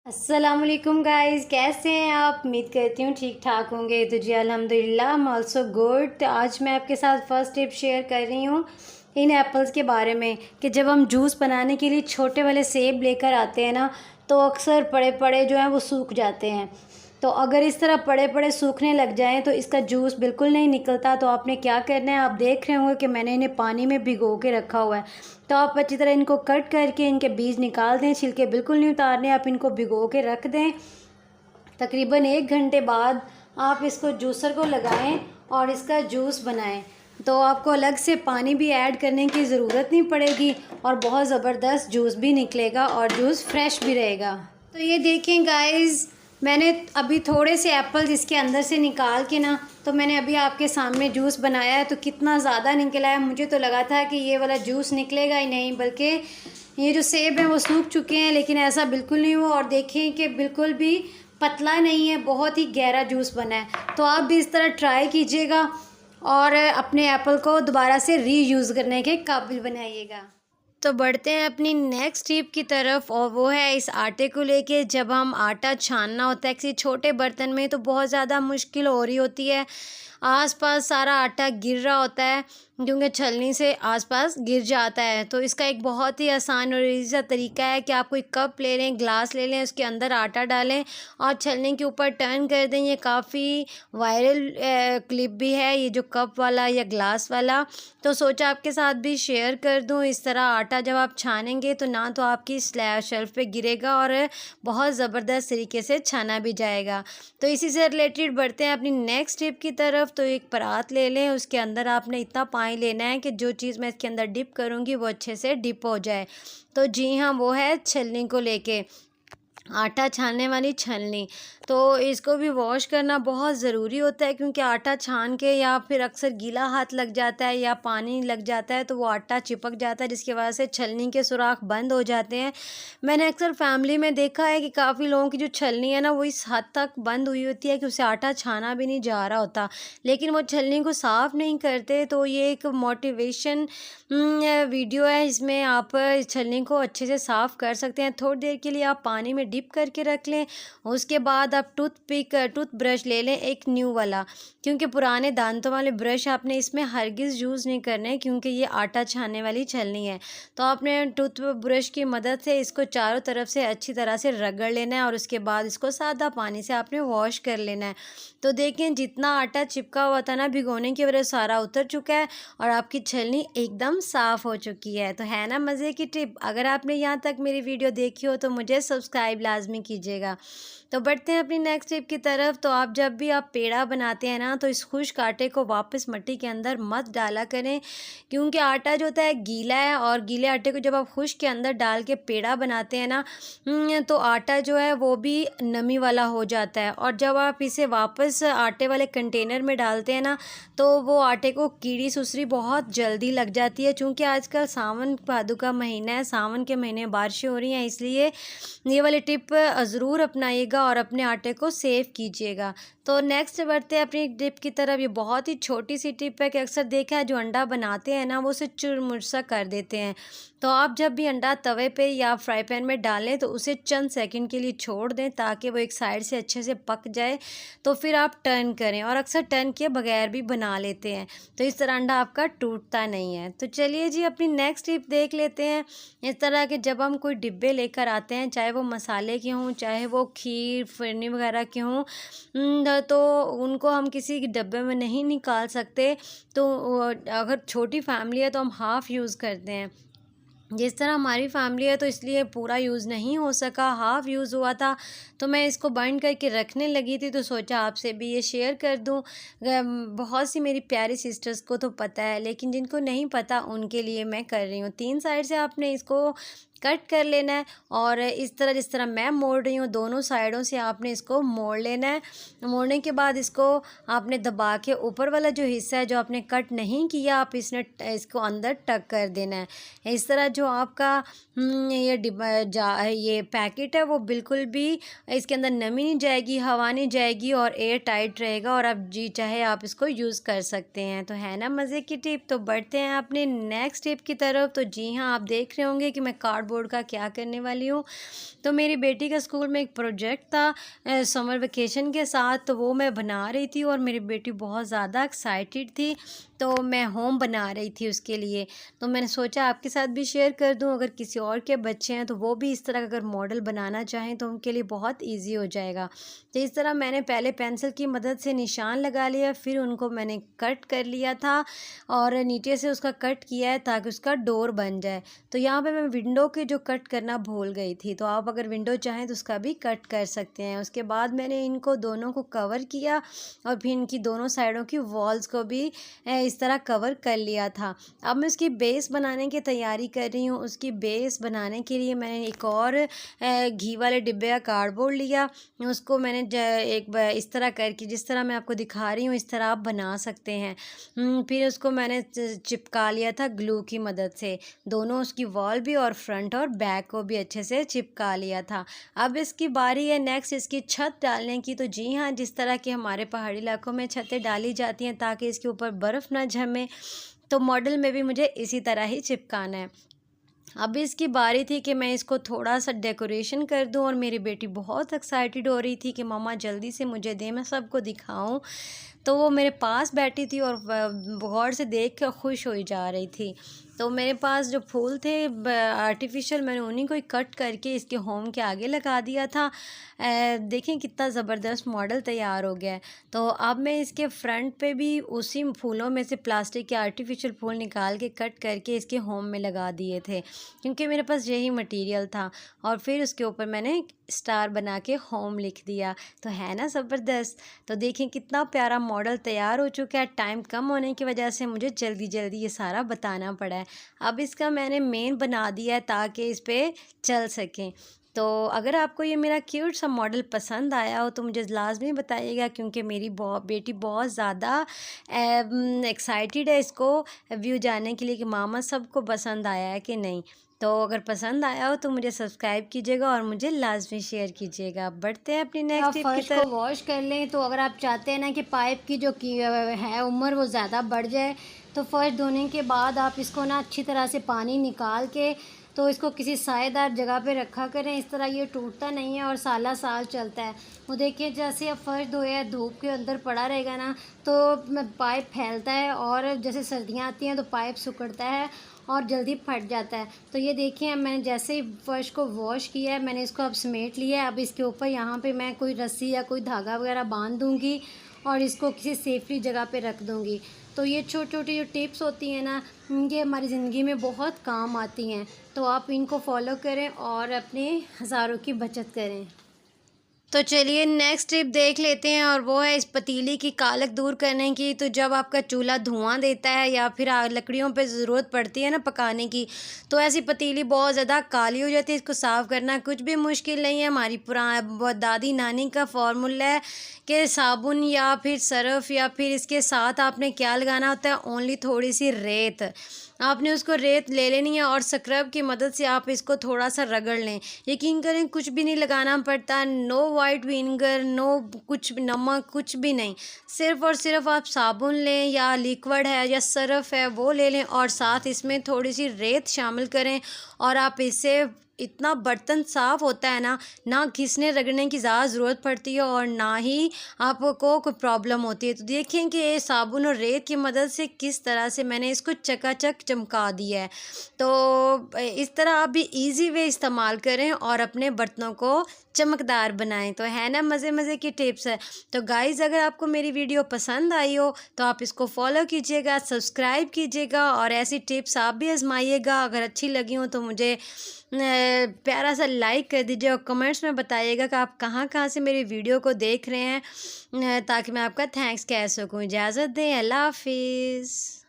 अस्सलामुअलैकुम गाइस, कैसे हैं आप। उम्मीद करती हूँ ठीक ठाक होंगे। तो जी अल्हम्दुलिल्लाह, आई एम ऑल्सो गुड। तो आज मैं आपके साथ फर्स्ट टिप शेयर कर रही हूँ इन एप्पल्स के बारे में कि जब हम जूस बनाने के लिए छोटे वाले सेब लेकर आते हैं ना, तो अक्सर पड़े पड़े जो हैं वो सूख जाते हैं। तो अगर इस तरह पड़े पड़े सूखने लग जाएं तो इसका जूस बिल्कुल नहीं निकलता। तो आपने क्या करना है, आप देख रहे होंगे कि मैंने इन्हें पानी में भिगो के रखा हुआ है। तो आप अच्छी तरह इनको कट करके इनके बीज निकाल दें, छिलके बिल्कुल नहीं उतारने, आप इनको भिगो के रख दें। तकरीबन 1 घंटे बाद आप इसको जूसर को लगाएं और इसका जूस बनाएं। तो आपको अलग से पानी भी ऐड करने की ज़रूरत नहीं पड़ेगी और बहुत ज़बरदस्त जूस भी निकलेगा और जूस फ्रेश भी रहेगा। तो ये देखें गाइस, मैंने अभी थोड़े से एप्पल्स इसके अंदर से निकाल के ना, तो मैंने अभी आपके सामने जूस बनाया है। तो कितना ज़्यादा निकला है, मुझे तो लगा था कि ये वाला जूस निकलेगा ही नहीं, बल्कि ये जो सेब हैं वो सूख चुके हैं, लेकिन ऐसा बिल्कुल नहीं हुआ। और देखें कि बिल्कुल भी पतला नहीं है, बहुत ही गहरा जूस बना है। तो आप भी इस तरह ट्राई कीजिएगा और अपने एप्पल को दोबारा से रीयूज़ करने के काबिल बनाइएगा। तो बढ़ते हैं अपनी नेक्स्ट टिप की तरफ, और वो है इस आटे को लेके। जब हम आटा छानना होता है किसी छोटे बर्तन में, तो बहुत ज़्यादा मुश्किल हो रही होती है। आसपास सारा आटा गिर रहा होता है क्योंकि छलनी से आसपास गिर जाता है। तो इसका एक बहुत ही आसान और ईज़ी तरीका है कि आप कोई कप ले लें, ग्लास ले लें, उसके अंदर आटा डालें और छलनी के ऊपर टर्न कर दें। ये काफ़ी वायरल क्लिप भी है, ये जो कप वाला या ग्लास वाला। तो सोचा आपके साथ भी शेयर कर दूं। इस तरह आटा जब आप छानेंगे तो ना तो आपकी शेल्फ पे गिरेगा और बहुत ज़बरदस्त तरीके से छाना भी जाएगा। तो इसी से रिलेटेड बढ़ते हैं अपनी नेक्स्ट टिप की तरफ। तो एक परात ले लें, उसके अंदर आपने इतना पानी लेना है कि जो चीज़ मैं इसके अंदर डिप करूँगी वो अच्छे से डिप हो जाए। तो जी हाँ, वो है छलनी को लेके, आटा छानने वाली छलनी। तो इसको भी वॉश करना बहुत ज़रूरी होता है, क्योंकि आटा छान के या फिर अक्सर गीला हाथ लग जाता है या पानी लग जाता है तो वो आटा चिपक जाता है, जिसकी वजह से छलनी के सुराख बंद हो जाते हैं। मैंने अक्सर फैमिली में देखा है कि काफ़ी लोगों की जो छलनी है ना, वो इस हद तक बंद हुई होती है कि उसे आटा छाना भी नहीं जा रहा होता, लेकिन वो छलनी को साफ़ नहीं करते। तो ये एक मोटिवेशन वीडियो है, इसमें आप छलनी को अच्छे से साफ़ कर सकते हैं। थोड़ी देर के लिए आप पानी में डिप करके रख लें, उसके बाद आप टूथ ब्रश ले लें, एक न्यू वाला, क्योंकि पुराने दांतों वाले ब्रश आपने इसमें हरगिज़ यूज़ नहीं करने, क्योंकि ये आटा छानने वाली छलनी है। तो आपने टूथ ब्रश की मदद से इसको चारों तरफ से अच्छी तरह से रगड़ लेना है और उसके बाद इसको सादा पानी से आपने वॉश कर लेना है। तो देखें, जितना आटा चिपका हुआ था ना भिगोने की वजह से, सारा उतर चुका है और आपकी छलनी एकदम साफ़ हो चुकी है। तो है ना मज़े की टिप। अगर आपने यहाँ तक मेरी वीडियो देखी हो तो मुझे सब्सक्राइब लाजमी कीजिएगा। तो बढ़ते हैं अपनी नेक्स्ट टिप की तरफ। तो आप जब भी आप पेड़ा बनाते हैं ना, तो इस खुश्क आटे को वापस मिट्टी के अंदर मत डाला करें, क्योंकि आटा जो होता है गीला है और गीले आटे को जब आप खुश्क के अंदर डाल के पेड़ा बनाते हैं ना, तो आटा जो है वो भी नमी वाला हो जाता है। और जब आप इसे वापस आटे वाले कंटेनर में डालते हैं ना, तो वो आटे को कीड़ी सुसरी बहुत जल्दी लग जाती है। चूँकि आजकल सावन भादों का महीना है, सावन के महीने बारिशें हो रही हैं, इसलिए ये वाली टिप ज़रूर अपनाइएगा और अपने आटे को सेव कीजिएगा। तो नेक्स्ट बढ़ते हैं अपनी टिप की तरफ। ये बहुत ही छोटी सी टिप है कि अक्सर देखा है जो अंडा बनाते हैं ना, वो उसे चुरमुर-सा कर देते हैं। तो आप जब भी अंडा तवे पे या फ्राई पैन में डालें तो उसे चंद सेकंड के लिए छोड़ दें, ताकि वो एक साइड से अच्छे से पक जाए। तो फिर आप टर्न करें, और अक्सर टर्न किए बगैर भी बना लेते हैं, तो इस तरह अंडा आपका टूटता नहीं है। तो चलिए जी, अपनी नेक्स्ट टिप देख लेते हैं। इस तरह के जब हम कोई डिब्बे लेकर आते हैं, चाहे वो मसाले के हों, चाहे वो खीर फिरनी वगैरह के हों, तो उनको हम किसी डब्बे में नहीं निकाल सकते। तो अगर छोटी फैमिली है तो हम हाफ़ यूज़ करते हैं। जिस तरह हमारी फैमिली है तो इसलिए पूरा यूज़ नहीं हो सका, हाफ़ यूज़ हुआ था, तो मैं इसको बाइंड करके रखने लगी थी, तो सोचा आपसे भी ये शेयर कर दूँ। बहुत सी मेरी प्यारी सिस्टर्स को तो पता है, लेकिन जिनको नहीं पता उनके लिए मैं कर रही हूँ। 3 साइड से आपने इसको कट कर लेना है और इस तरह जिस तरह मैं मोड़ रही हूँ, दोनों साइडों से आपने इसको मोड़ लेना है। मोड़ने के बाद इसको आपने दबा के ऊपर वाला जो हिस्सा है जो आपने कट नहीं किया, आप इसको अंदर टक कर देना है। इस तरह जो आपका ये पैकेट है वो बिल्कुल भी इसके अंदर नमी नहीं जाएगी, हवा नहीं जाएगी और एयर टाइट रहेगा, और आप जी चाहे आप इसको यूज़ कर सकते हैं। तो है ना मज़े की टिप। तो बढ़ते हैं अपने नेक्स्ट टिप की तरफ। तो जी हाँ, आप देख रहे होंगे कि मैं कार्डबोर्ड कार्डबोर्ड का क्या करने वाली हूँ। तो मेरी बेटी का स्कूल में एक प्रोजेक्ट था समर वेकेशन के साथ, तो वो मैं बना रही थी और मेरी बेटी बहुत ज़्यादा एक्साइटेड थी। तो मैं होम बना रही थी उसके लिए, तो मैंने सोचा आपके साथ भी शेयर कर दूं। अगर किसी और के बच्चे हैं तो वो भी इस तरह का अगर मॉडल बनाना चाहें तो उनके लिए बहुत इजी हो जाएगा। तो इस तरह मैंने पहले पेंसिल की मदद से निशान लगा लिया, फिर उनको मैंने कट कर लिया था और नीचे से उसका कट किया है ताकि उसका डोर बन जाए। तो यहाँ पे मैं विंडो के जो कट करना भूल गई थी, तो आप अगर विंडो चाहें तो उसका भी कट कर सकते हैं। उसके बाद मैंने इनको दोनों को कवर किया और फिर इनकी दोनों साइडों की वॉल्स को भी इस तरह कवर कर लिया था। अब मैं उसकी बेस बनाने की तैयारी कर रही हूँ। उसकी बेस बनाने के लिए मैंने एक और घी वाले डिब्बे का कार्डबोर्ड लिया, उसको मैंने इस तरह करके जिस तरह मैं आपको दिखा रही हूँ इस तरह आप बना सकते हैं। फिर उसको मैंने चिपका लिया था ग्लू की मदद से, दोनों उसकी वॉल भी और फ्रंट और बैक को भी अच्छे से चिपका लिया था। अब इसकी बारी है नेक्स्ट इसकी छत डालने की। तो जी हाँ, जिस तरह के हमारे पहाड़ी इलाकों में छतें डाली जाती हैं ताकि इसके ऊपर बर्फ़ ना जमे, तो मॉडल में भी मुझे इसी तरह ही चिपकाना है। अब इसकी बारी थी कि मैं इसको थोड़ा सा डेकोरेशन कर दूं और मेरी बेटी बहुत एक्साइटेड हो रही थी कि मम्मा जल्दी से मुझे दे, मैं सबको दिखाऊं। तो वो मेरे पास बैठी थी और गौर से देख कर खुश हो जा रही थी। तो मेरे पास जो फूल थे आर्टिफिशियल, मैंने उन्हीं को ही कट करके इसके होम के आगे लगा दिया था। देखें कितना ज़बरदस्त मॉडल तैयार हो गया है। तो अब मैं इसके फ्रंट पे भी उसी फूलों में से प्लास्टिक के आर्टिफिशियल फूल निकाल के कट करके इसके होम में लगा दिए थे, क्योंकि मेरे पास यही मटेरियल था। और फिर उसके ऊपर मैंने स्टार बना के होम लिख दिया। तो है ना ज़बरदस्त। तो देखें कितना प्यारा मॉडल तैयार हो चुका है। टाइम कम होने की वजह से मुझे जल्दी जल्दी ये सारा बताना पड़ा है। अब इसका मैंने मेन बना दिया है ताकि इस पर चल सकें। तो अगर आपको ये मेरा क्यूट सा मॉडल पसंद आया हो तो मुझे लाजमी बताइएगा, क्योंकि मेरी बेटी बहुत ज़्यादा एक्साइटेड है इसको व्यू जानने के लिए कि मामा सबको पसंद आया है कि नहीं। तो अगर पसंद आया हो तो मुझे सब्सक्राइब कीजिएगा और मुझे लाजमी शेयर कीजिएगा। बढ़ते हैं अपनी नेक्स्ट टिप की तरफ। वॉश कर लें। तो अगर आप चाहते हैं ना कि पाइप की जो है उम्र वो ज़्यादा बढ़ जाए, तो फर्स्ट धोने के बाद आप इसको ना अच्छी तरह से पानी निकाल के तो इसको किसी साएदार जगह पे रखा करें। इस तरह ये टूटता नहीं है और साला साल चलता है। वो देखिए जैसे अब फर्श धोया धूप के अंदर पड़ा रहेगा ना तो पाइप फैलता है और जैसे सर्दियाँ आती हैं तो पाइप सिकुड़ता है और जल्दी फट जाता है। तो ये देखिए मैंने जैसे ही फर्श को वॉश किया है मैंने इसको अब समेट लिया है। अब इसके ऊपर यहाँ पे मैं कोई रस्सी या कोई धागा वगैरह बांध दूँगी और इसको किसी सेफ्टी जगह पे रख दूँगी। तो ये छोटी छोटी जो टिप्स होती हैं ना, ये हमारी ज़िंदगी में बहुत काम आती हैं। तो आप इनको फॉलो करें और अपने हज़ारों की बचत करें। तो चलिए नेक्स्ट टिप देख लेते हैं और वो है इस पतीली की कालक दूर करने की। तो जब आपका चूल्हा धुआं देता है या फिर लकड़ियों पे ज़रूरत पड़ती है ना पकाने की, तो ऐसी पतीली बहुत ज़्यादा काली हो जाती है। इसको साफ़ करना कुछ भी मुश्किल नहीं है। हमारी दादी नानी का फार्मूला है कि साबुन या फिर सरफ़ या फिर इसके साथ आपने क्या लगाना होता है, ओनली थोड़ी सी रेत। आपने उसको रेत ले लेनी है और स्क्रब की मदद से आप इसको थोड़ा सा रगड़ लें। यकीन करें कुछ भी नहीं लगाना पड़ता, नो वाइट विनेगर, नो कुछ नमक, कुछ भी नहीं। सिर्फ़ और सिर्फ आप साबुन लें या लिक्विड है या सरफ़ है वो ले लें और साथ इसमें थोड़ी सी रेत शामिल करें और आप इससे इतना बर्तन साफ़ होता है ना घिसने रगड़ने की ज़्यादा ज़रूरत पड़ती है और ना ही आपको कोई प्रॉब्लम होती है। तो देखें कि ये साबुन और रेत की मदद से किस तरह से मैंने इसको चकाचक चमका दिया है। तो इस तरह आप भी इजी वे इस्तेमाल करें और अपने बर्तनों को चमकदार बनाएं। तो है ना मज़े मज़े की टिप्स है। तो गाइज़ अगर आपको मेरी वीडियो पसंद आई हो तो आप इसको फॉलो कीजिएगा, सब्सक्राइब कीजिएगा और ऐसी टिप्स आप भी आजमाइएगा। अगर अच्छी लगी हो तो मुझे प्यारा सा लाइक कर दीजिए और कमेंट्स में बताइएगा कि आप कहाँ कहाँ से मेरी वीडियो को देख रहे हैं, ताकि मैं आपका थैंक्स कह सकूँ। इजाज़त दें, अल्लाह हाफिज़।